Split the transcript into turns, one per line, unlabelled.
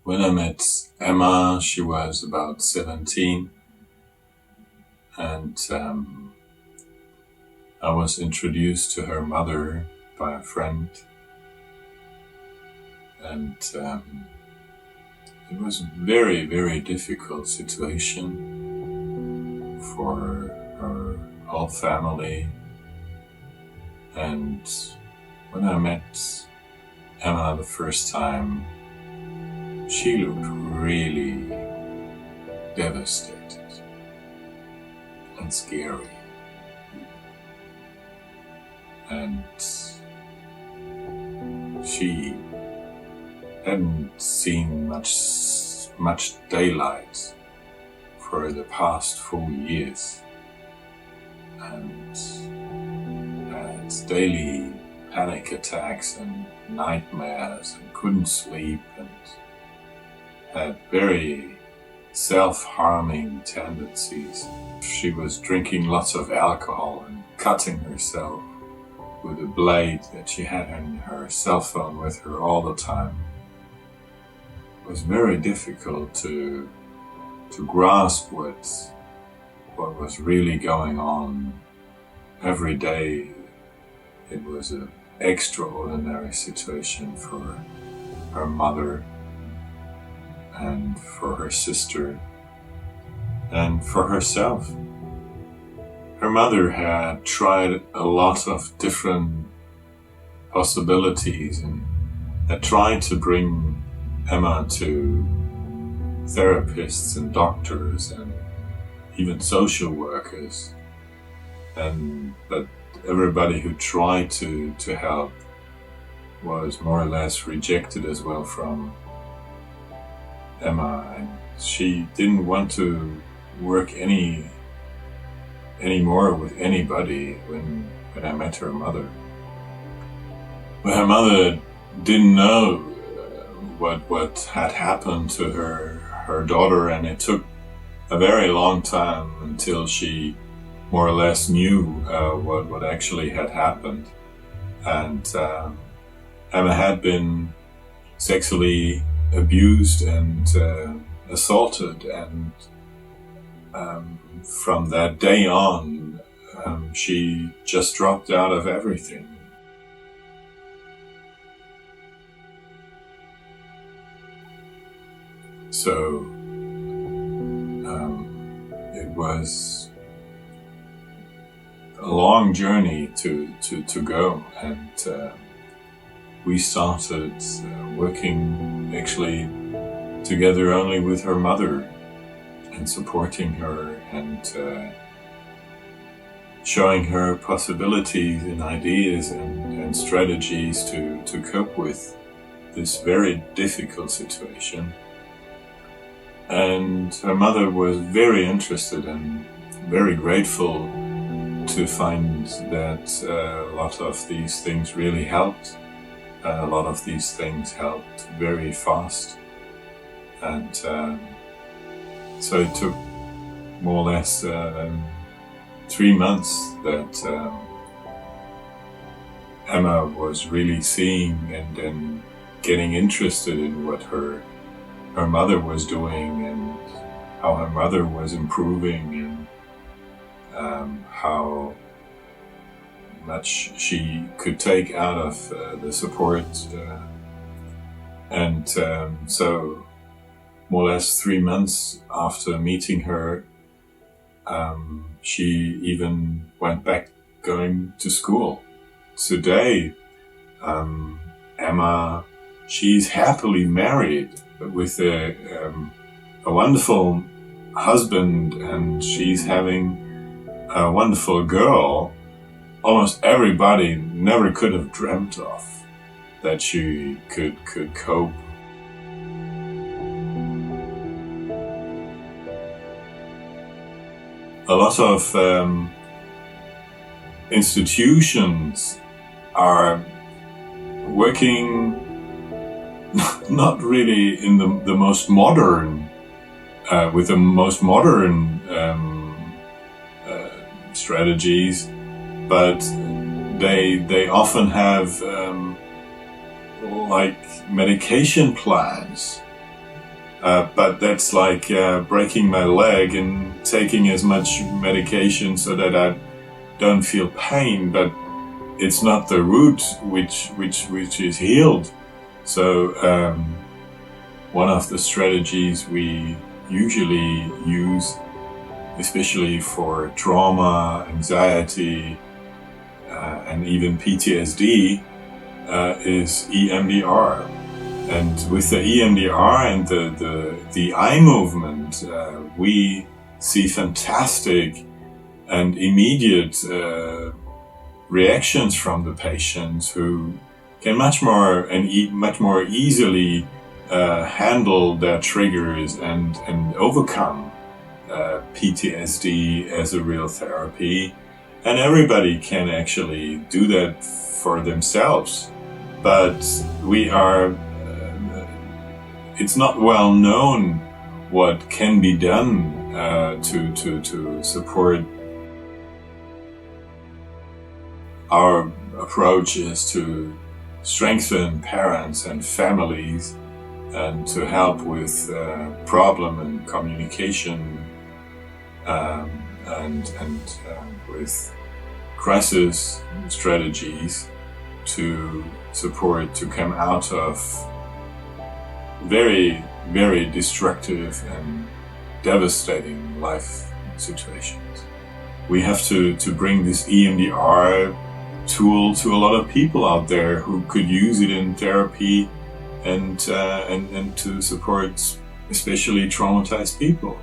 When I met Emma, she was about 17, and I was introduced to her mother by a friend, and it was a very, very difficult situation for her whole family. And when I met Emma the first time, she looked really devastated and scary. And she hadn't seen much daylight for the past 4 years, and had daily panic attacks and nightmares and couldn't sleep, and had very self-harming tendencies. She was drinking lots of alcohol and cutting herself with a blade that she had in her cell phone with her all the time. It was very difficult to grasp what was really going on. Every day it was an extraordinary situation for her mother and for her sister and for herself. Her mother had tried a lot of different possibilities and had tried to bring Emma to therapists and doctors and even social workers, but everybody who tried to help was more or less rejected as well from Emma, and she didn't want to work anymore with anybody when I met her mother. But her mother didn't know what had happened to her daughter, and it took a very long time until she more or less knew what actually had happened. And Emma had been sexually abused and assaulted, and from that day on, she just dropped out of everything. So it was a long journey to go, and we started working actually together only with her mother and supporting her and showing her possibilities and ideas and strategies to cope with this very difficult situation. And her mother was very interested and very grateful to find that a lot of these things really helped. A lot of these things helped very fast. And so it took more or less 3 months that Emma was really seeing and then getting interested in what her mother was doing and how her mother was improving, and how much she could take out of the support. So more or less 3 months after meeting her, she even went back going to school. Today, Emma, she's happily married with a wonderful husband, and she's having a wonderful girl. Almost everybody never could have dreamt of that she could cope. A lot of institutions are working not really in the most modern, with the most modern strategies, but they often have like medication plans But that's like breaking my leg and taking as much medication so that I don't feel pain, but it's not the root which is healed. So one of the strategies we usually use, especially for trauma, anxiety, and even PTSD, is EMDR. And with the EMDR and the eye movement, we see fantastic and immediate reactions from the patients who can much more easily handle their triggers and overcome PTSD as a real therapy. And everybody can actually do that for themselves. But it's not well known what can be done to support. Our approach is to strengthen parents and families and to help with problem and communication and with crisis strategies to support to come out of very, very destructive and devastating life situations. We have to bring this EMDR tool to a lot of people out there who could use it in therapy and to support especially traumatized people.